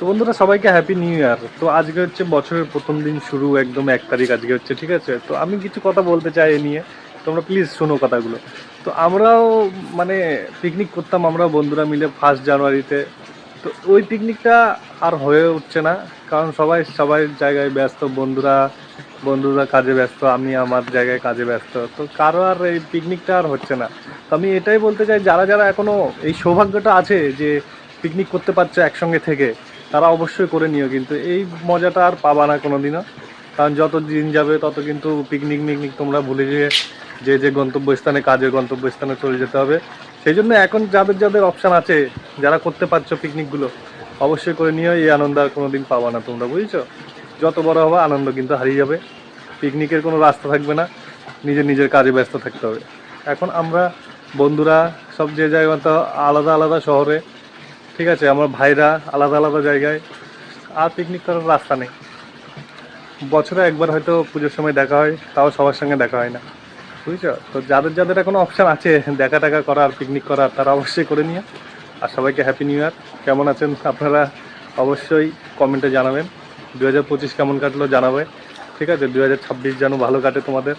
তো বন্ধুরা, সবাইকে হ্যাপি নিউ ইয়ার। তো আজকে হচ্ছে বছরের প্রথম দিন শুরু, একদম 1 তারিখ আজকে হচ্ছে, ঠিক আছে? তো আমি কিছু কথা বলতে চাই এ নিয়ে, তোমরা প্লিজ শোনো কথাগুলো। তো আমরাও মানে পিকনিক করতাম, আমরা বন্ধুরা মিলে 1 জানুয়ারিতে। তো ওই পিকনিকটা আর হয়ে উঠছে না, কারণ সবাই সবাই জায়গায় ব্যস্ত। বন্ধুরা বন্ধুরা কাজে ব্যস্ত, আমি আমার জায়গায় কাজে ব্যস্ত। তো কারো আর এই পিকনিকটা আর হচ্ছে না। তো আমি এটাই বলতে চাই, যারা যারা এখনো এই সৌভাগ্যটা আছে যে পিকনিক করতে পারছে একসঙ্গে থেকে, তারা অবশ্যই করে নিও। কিন্তু এই মজাটা আর পাবা না কোনো দিনও, কারণ যত দিন যাবে তত কিন্তু পিকনিক মিকনিক তোমরা ভুলে গিয়ে যে যে গন্তব্যস্থানে, কাজের গন্তব্যস্থানে চলে যেতে হবে। সেই জন্য এখন যাদের যাদের অপশান আছে, যারা করতে পারছো পিকনিকগুলো, অবশ্যই করে নিও। এই আনন্দ আর কোনো দিন পাবা না তোমরা, বুঝেছো? যত বড় হবে আনন্দ কিন্তু হারিয়ে যাবে, পিকনিকের কোনো রাস্তা থাকবে না, নিজের নিজের কাজে ব্যস্ত থাকতে হবে। এখন আমরা বন্ধুরা সব যে জায়গা মতো আলাদা আলাদা শহরে, ঠিক আছে? আমার ভাইরা আলাদা আলাদা জায়গায়, আর পিকনিক করার রাস্তা নেই। বছরে একবার হয়তো পুজোর সময় দেখা হয়, তাও সবার সঙ্গে দেখা হয় না, বুঝছো? তো যাদের যাদের এখনো অপশান আছে দেখা টাকা করার, পিকনিক করার, তারা অবশ্যই করে নিও। আর সবাইকে হ্যাপি নিউ ইয়ার। কেমন আছেন আপনারা অবশ্যই কমেন্টে জানাবেন। 2025 কেমন কাটলো জানাবে, ঠিক আছে? 2026 যেন ভালো কাটে তোমাদের।